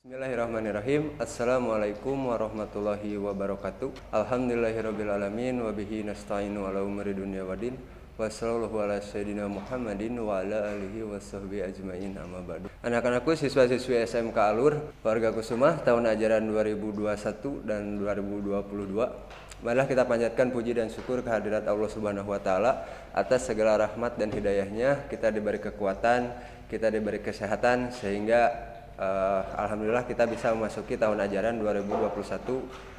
Bismillahirrahmanirrahim. Assalamualaikum warahmatullahi wabarakatuh. Alhamdulillahirrabbilalamin. Wabihi nasta'inu ala umuri dunya wadin. Wassallallahu ala sayyidina Muhammadin wa ala alihi wa sahbihi ajma'in, amma ba'du. Anak-anakku, siswa-siswi SMK Alur Warga Kusuma tahun ajaran 2021 dan 2022, marilah kita panjatkan puji dan syukur kehadirat Allah Subhanahu wa taala atas segala rahmat dan hidayahnya. Kita diberi kekuatan, kita diberi kesehatan, sehingga alhamdulillah kita bisa memasuki tahun ajaran 2021-2022.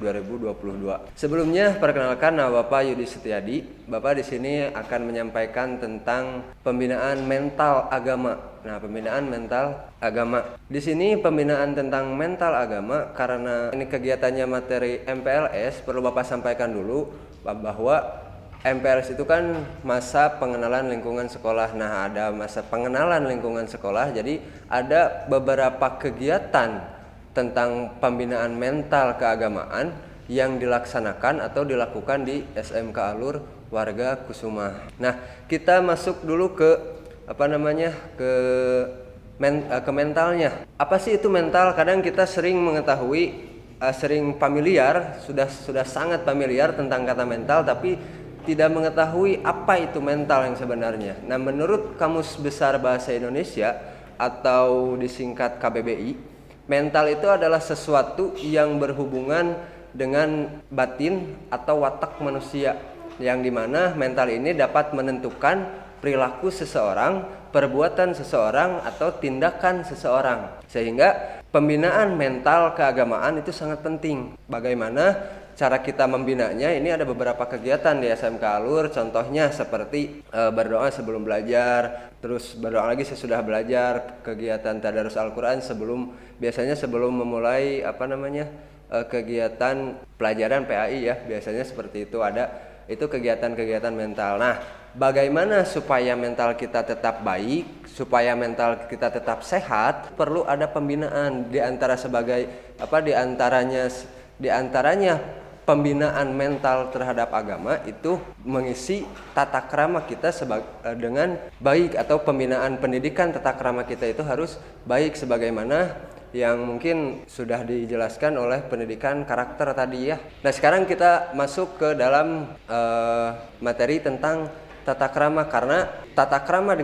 Sebelumnya perkenalkan, nama Bapak Yudi Setiadi. Bapak di sini akan menyampaikan tentang pembinaan mental agama. Nah, pembinaan mental agama. Di sini pembinaan tentang mental agama, karena ini kegiatannya materi MPLS, perlu Bapak sampaikan dulu bahwa MPLS itu kan masa pengenalan lingkungan sekolah. Nah, ada masa pengenalan lingkungan sekolah, jadi ada beberapa kegiatan tentang pembinaan mental keagamaan yang dilaksanakan atau dilakukan di SMK Alur Warga Kusuma. Nah, kita masuk dulu ke ke mentalnya. Apa sih itu mental? Kadang kita sering mengetahui, sering familiar, sudah sangat familiar tentang kata mental, tapi tidak mengetahui apa itu mental yang sebenarnya. Nah, menurut Kamus Besar Bahasa Indonesia atau disingkat KBBI, mental itu adalah sesuatu yang berhubungan dengan batin atau watak manusia, yang dimana mental ini dapat menentukan perilaku seseorang, perbuatan seseorang, atau tindakan seseorang. Sehingga pembinaan mental keagamaan itu sangat penting. Bagaimana cara kita membinanya? Ini ada beberapa kegiatan di SMK Alur, contohnya seperti berdoa sebelum belajar, terus berdoa lagi sesudah belajar, kegiatan tadarus Al-Quran biasanya sebelum memulai kegiatan pelajaran PAI ya, biasanya seperti itu ada. Itu kegiatan-kegiatan mental. Nah, bagaimana supaya mental kita tetap baik, supaya mental kita tetap sehat, perlu ada pembinaan di antaranya pembinaan mental terhadap agama itu mengisi tata krama kita dengan baik, atau pembinaan pendidikan tata krama kita itu harus baik, sebagaimana yang mungkin sudah dijelaskan oleh pendidikan karakter tadi ya. Nah, sekarang kita masuk ke dalam materi tentang tata krama, karena tata krama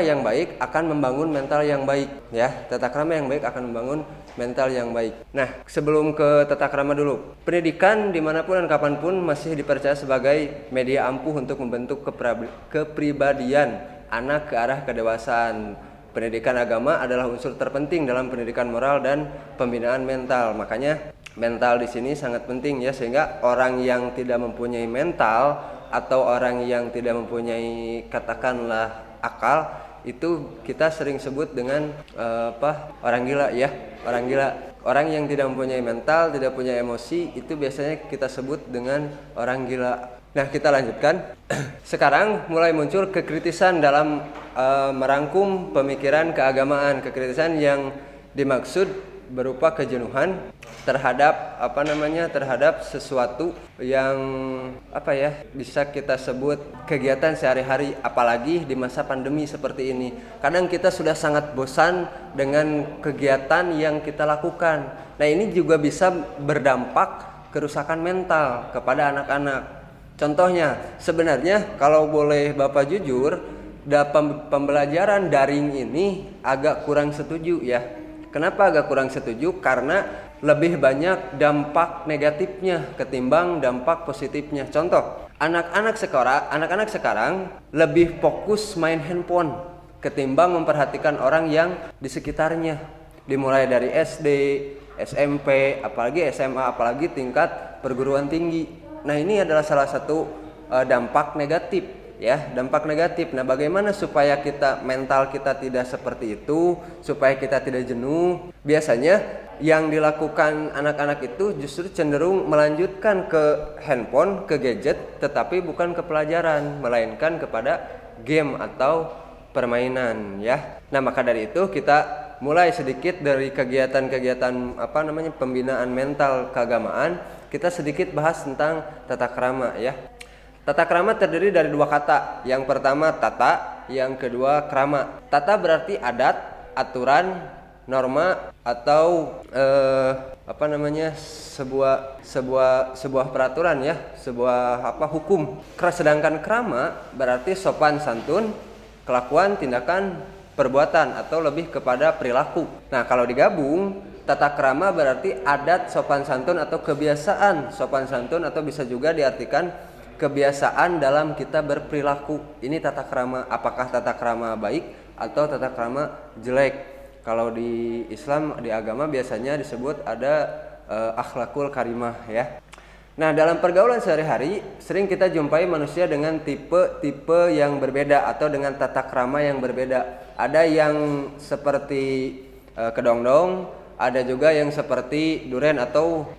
yang baik akan membangun mental yang baik ya. Tata krama yang baik akan membangun mental yang baik. Nah, sebelum ke tata krama dulu, pendidikan dimanapun dan kapanpun masih dipercaya sebagai media ampuh untuk membentuk kepribadian anak ke arah kedewasaan. Pendidikan agama adalah unsur terpenting dalam pendidikan moral dan pembinaan mental. Makanya mental di sini sangat penting ya, sehingga orang yang tidak mempunyai mental atau orang yang tidak mempunyai katakanlah akal, itu kita sering sebut dengan orang gila ya. Orang yang tidak mempunyai mental, tidak punya emosi, itu biasanya kita sebut dengan orang gila. Nah, kita lanjutkan. Sekarang mulai muncul kekritisan dalam merangkum pemikiran keagamaan. Kekritisan yang dimaksud berupa kejenuhan terhadap terhadap sesuatu yang bisa kita sebut kegiatan sehari-hari, apalagi di masa pandemi seperti ini. Kadang kita sudah sangat bosan dengan kegiatan yang kita lakukan. Nah, ini juga bisa berdampak kerusakan mental kepada anak-anak. Contohnya, sebenarnya kalau boleh Bapak jujur, pembelajaran daring ini agak kurang setuju ya. Kenapa agak kurang setuju? Karena lebih banyak dampak negatifnya ketimbang dampak positifnya. Contoh, anak-anak sekarang lebih fokus main handphone ketimbang memperhatikan orang yang di sekitarnya. Dimulai dari SD, SMP, apalagi SMA, apalagi tingkat perguruan tinggi. Nah, ini adalah salah satu dampak negatif ya, dampak negatif. Nah, bagaimana supaya mental kita tidak seperti itu, supaya kita tidak jenuh? Biasanya yang dilakukan anak-anak itu justru cenderung melanjutkan ke handphone, ke gadget, tetapi bukan ke pelajaran, melainkan kepada game atau permainan ya. Nah, maka dari itu kita mulai sedikit dari kegiatan-kegiatan pembinaan mental keagamaan. Kita sedikit bahas tentang tata krama ya. Tata krama terdiri dari dua kata. Yang pertama tata, yang kedua krama. Tata berarti adat, aturan, norma atau sebuah peraturan ya, sebuah hukum. Sedangkan krama berarti sopan santun, kelakuan, tindakan, perbuatan atau lebih kepada perilaku. Nah, kalau digabung, tata krama berarti adat sopan santun atau kebiasaan sopan santun, atau bisa juga diartikan kebiasaan dalam kita berperilaku. Ini tata krama. Apakah tata krama baik atau tata krama jelek? Kalau di Islam, di agama biasanya disebut ada akhlakul karimah ya. Nah, dalam pergaulan sehari-hari sering kita jumpai manusia dengan tipe-tipe yang berbeda atau dengan tata krama yang berbeda. Ada yang seperti kedongdong, ada juga yang seperti duren atau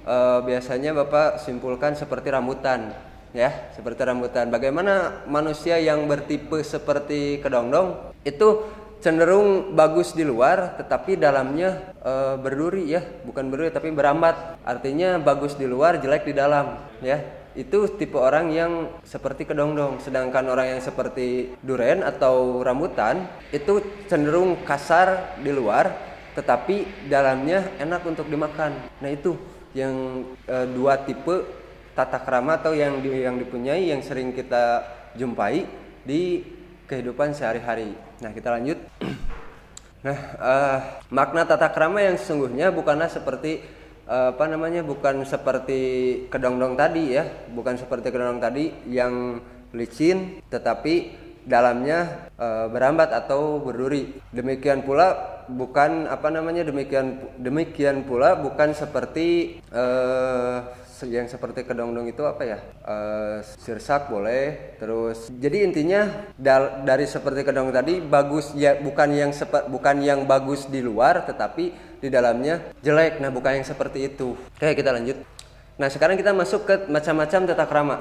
biasanya Bapak simpulkan seperti rambutan ya, seperti rambutan. Bagaimana manusia yang bertipe seperti kedongdong? Itu cenderung bagus di luar tetapi dalamnya berduri ya, bukan berduri tapi berambat. Artinya bagus di luar, jelek di dalam ya. Itu tipe orang yang seperti kedongdong. Sedangkan orang yang seperti duren atau rambutan itu cenderung kasar di luar tetapi dalamnya enak untuk dimakan. Nah, itu yang dua tipe tata krama atau yang dipunyai, yang sering kita jumpai di kehidupan sehari-hari. Nah, kita lanjut. Nah, makna tata krama yang sesungguhnya bukanlah seperti bukan seperti kedongdong tadi ya, bukan seperti kedongdong tadi yang licin tetapi dalamnya berambat atau berduri. Demikian pula bukan demikian pula bukan seperti yang seperti kedongdong itu sirsak boleh. Terus jadi intinya dari seperti kedongdong tadi bagus ya, bukan yang bagus di luar tetapi di dalamnya jelek. Nah, bukan yang seperti itu. Oke, kita lanjut. Nah, sekarang kita masuk ke macam-macam tata krama.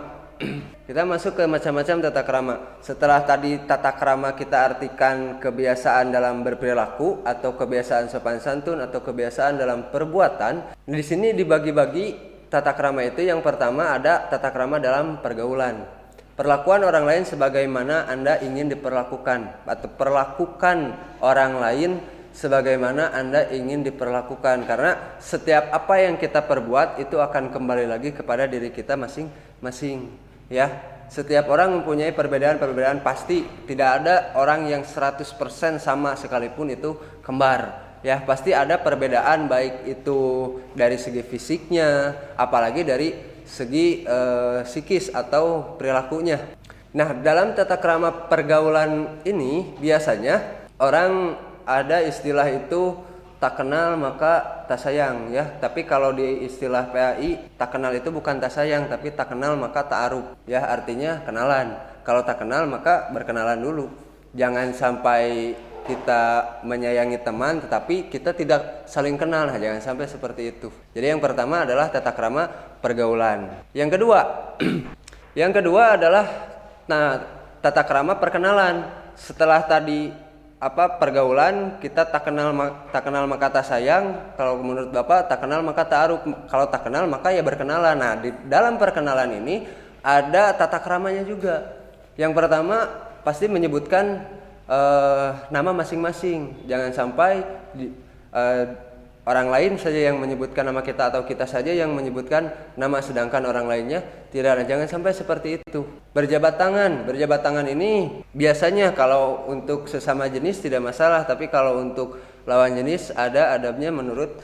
Kita masuk ke macam-macam tata krama. Setelah tadi tata krama kita artikan kebiasaan dalam berperilaku atau kebiasaan sopan santun atau kebiasaan dalam perbuatan. Di sini dibagi-bagi tata krama itu. Yang pertama ada tata krama dalam pergaulan. Perlakuan orang lain sebagaimana Anda ingin diperlakukan, atau perlakukan orang lain sebagaimana Anda ingin diperlakukan. Karena setiap apa yang kita perbuat itu akan kembali lagi kepada diri kita masing-masing ya. Setiap orang mempunyai perbedaan pasti. Tidak ada orang yang 100% sama sekalipun itu kembar. Ya, pasti ada perbedaan, baik itu dari segi fisiknya, apalagi dari segi psikis atau perilakunya. Nah, dalam tata krama pergaulan ini biasanya orang ada istilah itu tak kenal maka tak sayang ya. Tapi kalau di istilah PAI, tak kenal itu bukan tak sayang tapi tak kenal maka ta'aruf ya, artinya kenalan. Kalau tak kenal maka berkenalan dulu. Jangan sampai kita menyayangi teman tetapi kita tidak saling kenal. Nah, jangan sampai seperti itu. Jadi yang pertama adalah tata krama pergaulan. Yang kedua adalah tata krama perkenalan. Setelah tadi pergaulan, kita tak kenal maka tak sayang. Kalau menurut Bapak tak kenal maka ta'aruf. Kalau tak kenal maka ya berkenalan. Nah, di dalam perkenalan ini ada tata kramanya juga. Yang pertama pasti menyebutkan nama masing-masing. Jangan sampai orang lain saja yang menyebutkan nama kita atau kita saja yang menyebutkan nama sedangkan orang lainnya tidak. Jangan sampai seperti itu. Berjabat tangan ini biasanya kalau untuk sesama jenis tidak masalah, tapi kalau untuk lawan jenis ada adabnya menurut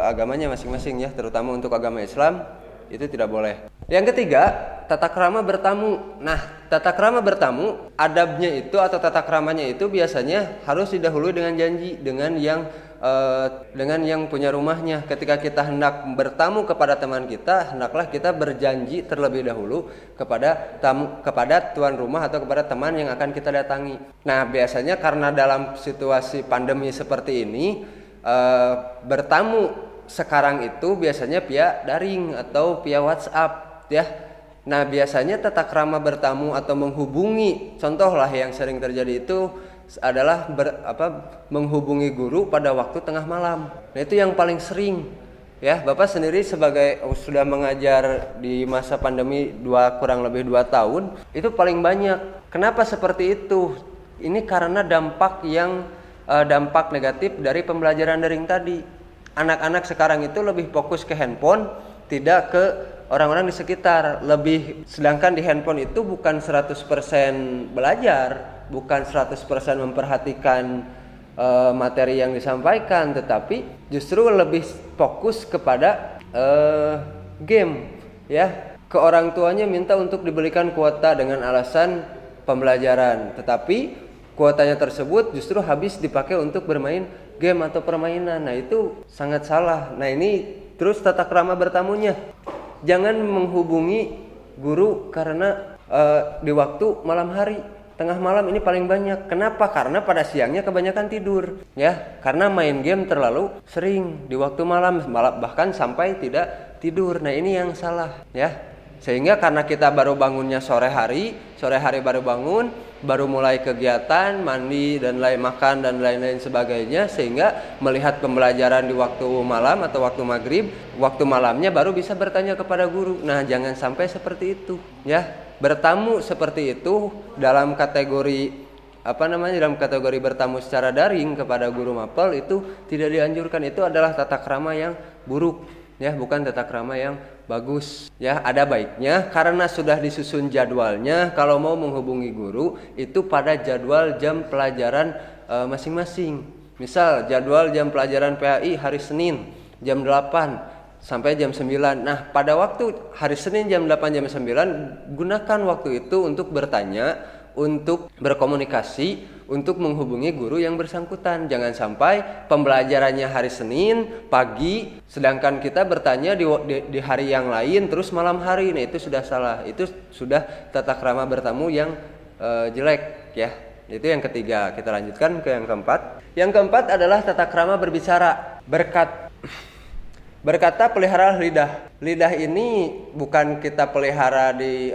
agamanya masing-masing ya, terutama untuk agama Islam itu tidak boleh. Yang ketiga, tata krama bertamu. Nah, tata krama bertamu, adabnya itu atau tata kramanya itu biasanya harus didahului dengan janji dengan yang punya rumahnya. Ketika kita hendak bertamu kepada teman kita, hendaklah kita berjanji terlebih dahulu kepada tuan rumah atau kepada teman yang akan kita datangi. Nah, biasanya karena dalam situasi pandemi seperti ini, bertamu sekarang itu biasanya via daring atau via WhatsApp ya. Nah, biasanya tata krama bertamu atau menghubungi, contohlah yang sering terjadi itu adalah menghubungi guru pada waktu tengah malam. Nah, itu yang paling sering ya. Bapak sendiri sebagai sudah mengajar di masa pandemi kurang lebih 2 tahun, itu paling banyak. Kenapa seperti itu? Ini karena dampak yang dampak negatif dari pembelajaran daring tadi. Anak-anak sekarang itu lebih fokus ke handphone, tidak ke orang-orang di sekitar. Sedangkan di handphone itu bukan 100% belajar, bukan 100% memperhatikan materi yang disampaikan, tetapi justru lebih fokus kepada game, ya. Ke orang tuanya minta untuk dibelikan kuota dengan alasan pembelajaran, tetapi kuotanya tersebut justru habis dipakai untuk bermain game atau permainan. Nah, itu sangat salah. Nah, ini terus tata krama bertamunya. Jangan menghubungi guru karena di waktu malam hari, tengah malam ini paling banyak. Kenapa? Karena pada siangnya kebanyakan tidur, ya. Karena main game terlalu sering di waktu malam, bahkan sampai tidak tidur. Nah, ini yang salah, ya. Sehingga karena kita baru bangunnya sore hari baru bangun, baru mulai kegiatan, mandi dan makan dan lain-lain sebagainya, sehingga melihat pembelajaran di waktu malam atau waktu maghrib, waktu malamnya baru bisa bertanya kepada guru. Nah, jangan sampai seperti itu, ya. Bertamu seperti itu dalam kategori dalam kategori bertamu secara daring kepada guru mapel itu tidak dianjurkan. Itu adalah tata krama yang buruk, ya, bukan tata krama yang bagus, ya. Ada baiknya karena sudah disusun jadwalnya, kalau mau menghubungi guru itu pada jadwal jam pelajaran masing-masing. Misal jadwal jam pelajaran PAI hari Senin jam 8 sampai jam 9. Nah, pada waktu hari Senin jam 8 jam 9 gunakan waktu itu untuk bertanya, untuk berkomunikasi, untuk menghubungi guru yang bersangkutan. Jangan sampai pembelajarannya hari Senin pagi, sedangkan kita bertanya di hari yang lain terus malam hari. Nah, itu sudah salah. Itu sudah tata krama bertamu yang jelek, ya. Itu yang ketiga. Kita lanjutkan ke yang keempat. Yang keempat adalah tata krama berbicara. Berkata pelihara lidah. Lidah ini bukan kita pelihara di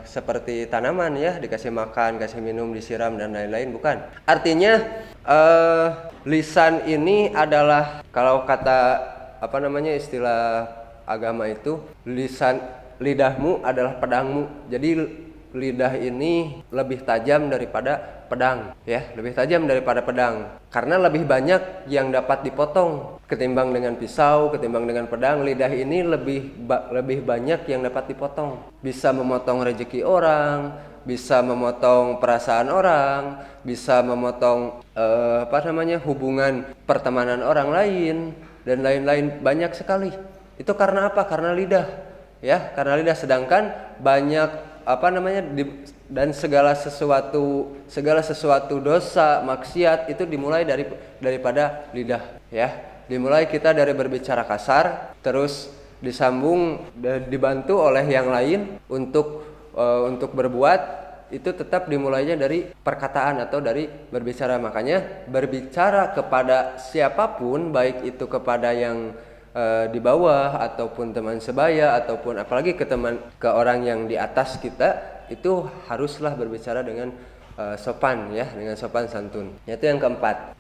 seperti tanaman, ya, dikasih makan, kasih minum, disiram dan lain-lain, bukan. Artinya lisan ini adalah, kalau kata istilah agama itu, lidahmu adalah pedangmu. Jadi lidah ini lebih tajam daripada pedang, ya, lebih tajam daripada pedang, karena lebih banyak yang dapat dipotong ketimbang dengan pisau, ketimbang dengan pedang. Lidah ini lebih banyak yang dapat dipotong, bisa memotong rezeki orang, bisa memotong perasaan orang, bisa memotong hubungan pertemanan orang lain dan lain-lain, banyak sekali. Itu karena apa? Karena lidah, ya, karena lidah. Sedangkan banyak dan segala sesuatu dosa, maksiat itu dimulai daripada lidah, ya. Dimulai kita dari berbicara kasar, terus disambung dan dibantu oleh yang lain untuk berbuat, itu tetap dimulainya dari perkataan atau dari berbicara. Makanya berbicara kepada siapapun, baik itu kepada yang di bawah ataupun teman sebaya, ataupun apalagi ke orang yang di atas kita, itu haruslah berbicara dengan sopan, ya, dengan sopan santun. Itu yang keempat.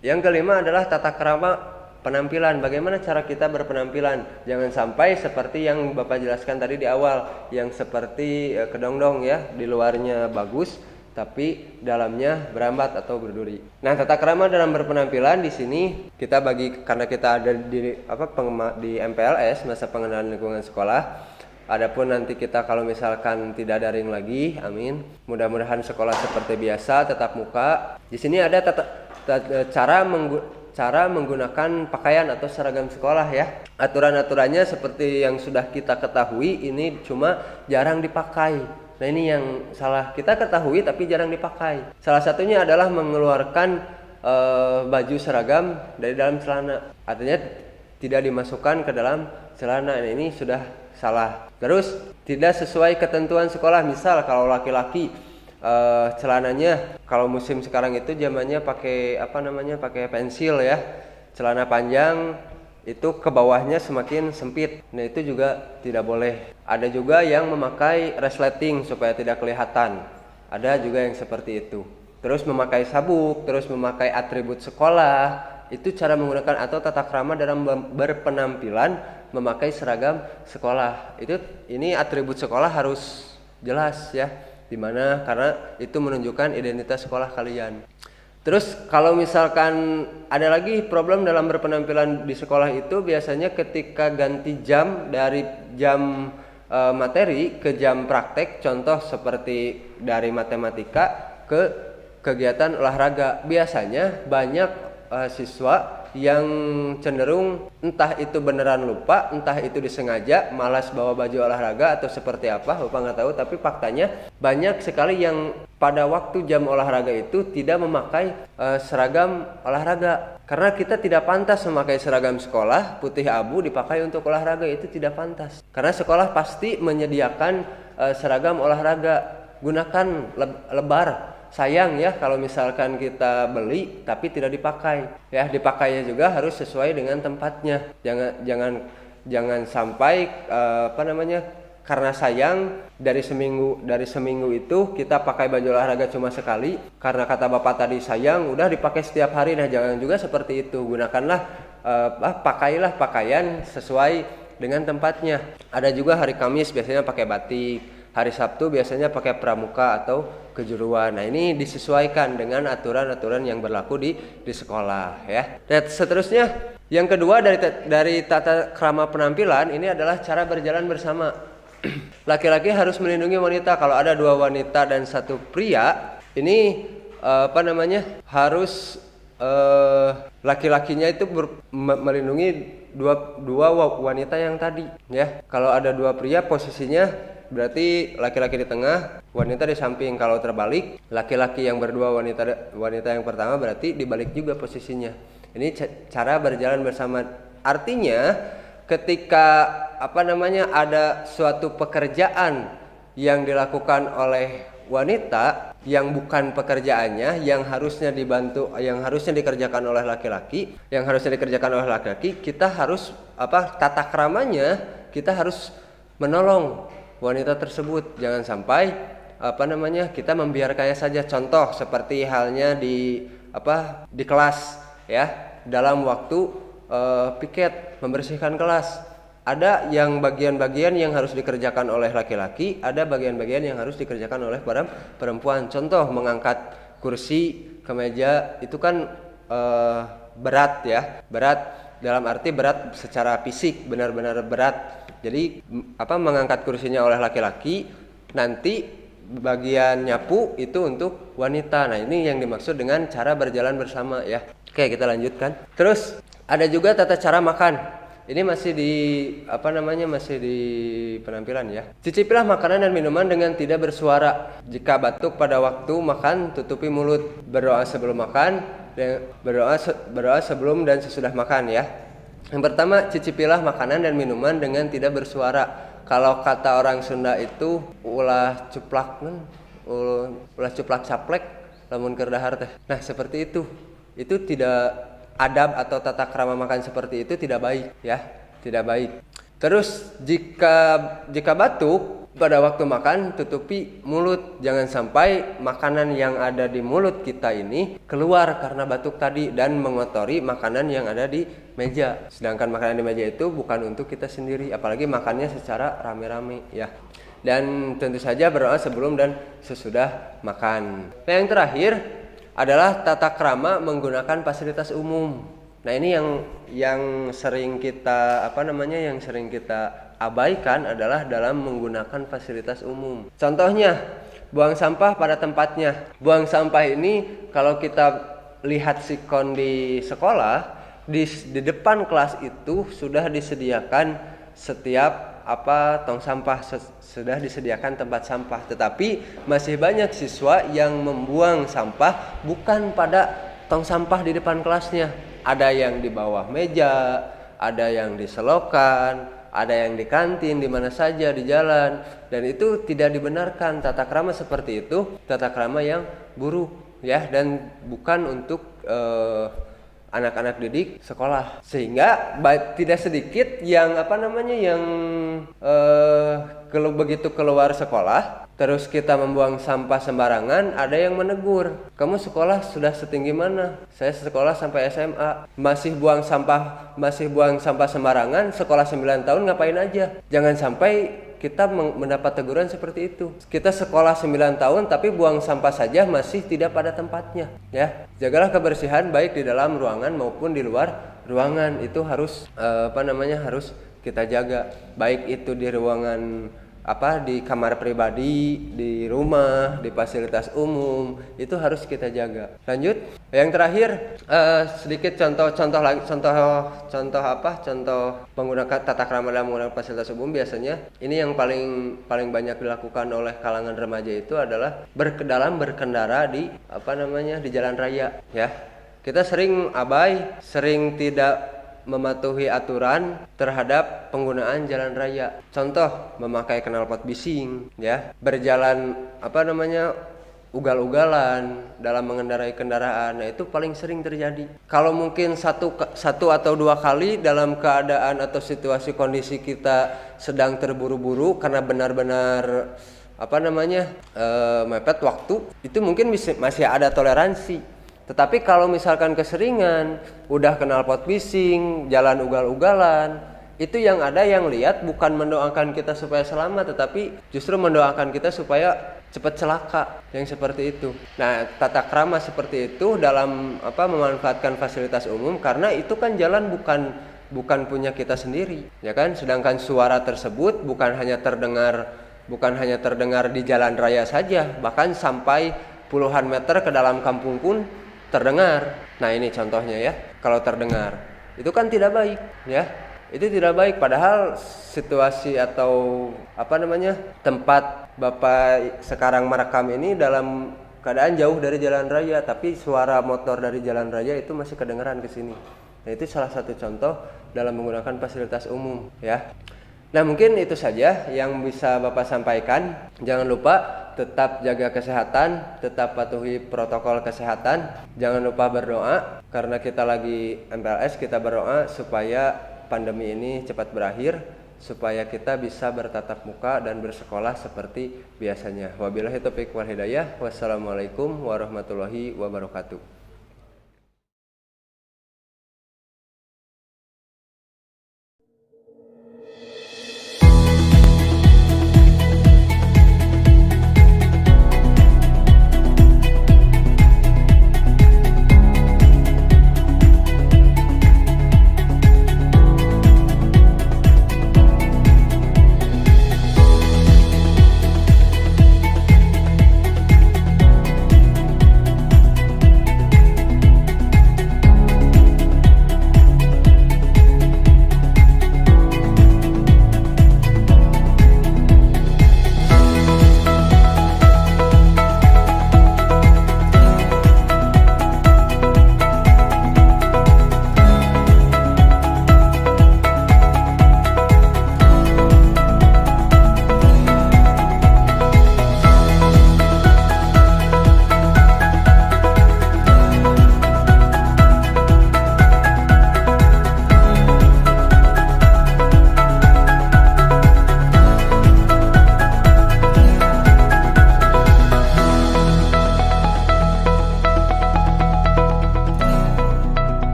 Yang kelima adalah tata krama penampilan. Bagaimana cara kita berpenampilan? Jangan sampai seperti yang Bapak jelaskan tadi di awal, yang seperti kedongdong, ya, di luarnya bagus tapi dalamnya berambat atau berduri. Nah, tata krama dalam berpenampilan di sini kita bagi, karena kita ada di MPLS, masa pengenalan lingkungan sekolah. Adapun nanti kita kalau misalkan tidak daring lagi, amin, mudah-mudahan sekolah seperti biasa, tetap muka. Di sini ada cara menggunakan pakaian atau seragam sekolah, ya. Aturan-aturannya seperti yang sudah kita ketahui, ini cuma jarang dipakai. Nah, ini yang salah, kita ketahui tapi jarang dipakai. Salah satunya adalah mengeluarkan baju seragam dari dalam celana, artinya tidak dimasukkan ke dalam celana. Nah, ini sudah salah. Terus tidak sesuai ketentuan sekolah. Misal kalau laki-laki celananya, kalau musim sekarang itu zamannya pakai pakai pensil, ya, celana panjang itu ke bawahnya semakin sempit. Nah, itu juga tidak boleh. Ada juga yang memakai resleting supaya tidak kelihatan. Ada juga yang seperti itu. Terus memakai sabuk, terus memakai atribut sekolah. Itu cara menggunakan atau tata krama dalam berpenampilan memakai seragam sekolah. Ini atribut sekolah harus jelas, ya. Dimana karena itu menunjukkan identitas sekolah kalian. Terus kalau misalkan ada lagi problem dalam berpenampilan di sekolah itu biasanya ketika ganti jam dari jam materi ke jam praktek, contoh seperti dari matematika ke kegiatan olahraga. Biasanya banyak siswa yang cenderung entah itu beneran lupa, entah itu disengaja malas bawa baju olahraga atau seperti apa, lupa nggak tahu. Tapi faktanya banyak sekali yang pada waktu jam olahraga itu tidak memakai seragam olahraga, karena kita tidak pantas memakai seragam sekolah putih abu dipakai untuk olahraga, itu tidak pantas. Karena sekolah pasti menyediakan seragam olahraga, gunakan lebar. Sayang ya kalau misalkan kita beli tapi tidak dipakai. Ya, dipakainya juga harus sesuai dengan tempatnya. Jangan sampai karena sayang dari seminggu itu kita pakai baju olahraga cuma sekali. Karena kata Bapak tadi sayang, udah dipakai setiap hari. Nah, jangan juga seperti itu. Gunakanlah pakailah pakaian sesuai dengan tempatnya. Ada juga hari Kamis biasanya pakai batik. Hari Sabtu biasanya pakai pramuka atau kejuruan. Nah, ini disesuaikan dengan aturan-aturan yang berlaku di sekolah ya. Dan seterusnya yang kedua dari tata krama penampilan ini adalah cara berjalan bersama. Laki-laki harus melindungi wanita. Kalau ada 2 wanita dan 1 pria, ini harus laki-lakinya itu melindungi dua wanita yang tadi ya. Kalau ada 2 pria, posisinya berarti laki-laki di tengah, wanita di samping. Kalau terbalik, laki-laki yang berdua, wanita yang pertama, berarti dibalik juga posisinya. Ini cara berjalan bersama. Artinya ketika ada suatu pekerjaan yang dilakukan oleh wanita yang bukan pekerjaannya, yang harusnya dibantu, yang harusnya dikerjakan oleh laki-laki, kita harus tata kramanya, kita harus menolong wanita tersebut. Jangan sampai kita membiarkannya saja. Contoh seperti halnya di kelas ya, dalam waktu piket membersihkan kelas. Ada yang bagian-bagian yang harus dikerjakan oleh laki-laki, ada bagian-bagian yang harus dikerjakan oleh para perempuan. Contoh mengangkat kursi ke meja itu kan berat ya. Berat dalam arti berat secara fisik, benar-benar berat. Jadi mengangkat kursinya oleh laki-laki, nanti bagian nyapu itu untuk wanita. Nah, ini yang dimaksud dengan cara berjalan bersama ya. Oke, kita lanjutkan. Terus ada juga tata cara makan. Ini masih di penampilan ya. Cicipilah makanan dan minuman dengan tidak bersuara. Jika batuk pada waktu makan, tutupi mulut. Berdoa sebelum makan, berdoa sebelum dan sesudah makan ya. Yang pertama, cicipilah makanan dan minuman dengan tidak bersuara. Kalau kata orang Sunda itu ulah cuplak caplek lamun keur dahar teh. Nah, seperti itu. Itu tidak adab atau tata krama makan seperti itu tidak baik ya, tidak baik. Terus jika batuk pada waktu makan, tutupi mulut. Jangan sampai makanan yang ada di mulut kita ini keluar karena batuk tadi dan mengotori makanan yang ada di meja. Sedangkan makanan di meja itu bukan untuk kita sendiri, apalagi makannya secara rame-rame ya. Dan tentu saja berdoa sebelum dan sesudah makan. Nah, yang terakhir adalah tata krama menggunakan fasilitas umum. Nah, ini yang sering kita abaikan adalah dalam menggunakan fasilitas umum. Contohnya, buang sampah pada tempatnya. Buang sampah ini kalau kita lihat sikon di sekolah, di depan kelas itu sudah disediakan setiap tong sampah, sudah disediakan tempat sampah. Tetapi masih banyak siswa yang membuang sampah bukan pada tong sampah di depan kelasnya. Ada yang di bawah meja, ada yang di selokan, ada yang di kantin, di mana saja di jalan, dan itu tidak dibenarkan. Tata krama seperti itu tata krama yang buruk ya, dan bukan untuk anak-anak didik sekolah. Sehingga tidak sedikit yang begitu keluar sekolah terus kita membuang sampah sembarangan, ada yang menegur, kamu sekolah sudah setinggi mana? Saya sekolah sampai SMA, masih buang sampah sembarangan, sekolah 9 tahun ngapain aja? Jangan sampai kita mendapat teguran seperti itu. Kita sekolah 9 tahun tapi buang sampah saja masih tidak pada tempatnya, ya. Jagalah kebersihan baik di dalam ruangan maupun di luar ruangan. Itu harus harus kita jaga. Baik itu di ruangan di kamar pribadi, di rumah, di fasilitas umum, itu harus kita jaga. Lanjut, yang terakhir sedikit contoh menggunakan tata krama dalam menggunakan fasilitas umum. Biasanya ini yang paling banyak dilakukan oleh kalangan remaja itu adalah dalam berkendara di di jalan raya, ya. Kita sering abai, sering tidak mematuhi aturan terhadap penggunaan jalan raya. Contoh, memakai knalpot bising, ya, berjalan ugal-ugalan dalam mengendarai kendaraan. Nah, itu paling sering terjadi. Kalau mungkin satu atau dua kali dalam keadaan atau situasi kondisi kita sedang terburu-buru karena benar-benar mepet waktu, itu mungkin masih ada toleransi. Tetapi kalau misalkan keseringan, udah knalpot bising, jalan ugal-ugalan, itu yang ada yang lihat bukan mendoakan kita supaya selamat, tetapi justru mendoakan kita supaya cepat celaka, yang seperti itu. Nah, tata krama seperti itu dalam memanfaatkan fasilitas umum, karena itu kan jalan bukan punya kita sendiri, ya kan? Sedangkan suara tersebut bukan hanya terdengar di jalan raya saja, bahkan sampai puluhan meter ke dalam kampung pun terdengar. Nah, ini contohnya, ya. Kalau terdengar itu kan tidak baik, ya. Itu tidak baik, padahal situasi atau tempat Bapak sekarang merekam ini dalam keadaan jauh dari jalan raya, tapi suara motor dari jalan raya itu masih kedengaran ke sini. Nah, itu salah satu contoh dalam menggunakan fasilitas umum, ya. Nah, mungkin itu saja yang bisa Bapak sampaikan. Jangan lupa tetap jaga kesehatan, tetap patuhi protokol kesehatan. Jangan lupa berdoa, karena kita lagi MPLS, kita berdoa supaya pandemi ini cepat berakhir, supaya kita bisa bertatap muka dan bersekolah seperti biasanya. Wabillahi taufiq wal hidayah. Wassalamualaikum warahmatullahi wabarakatuh.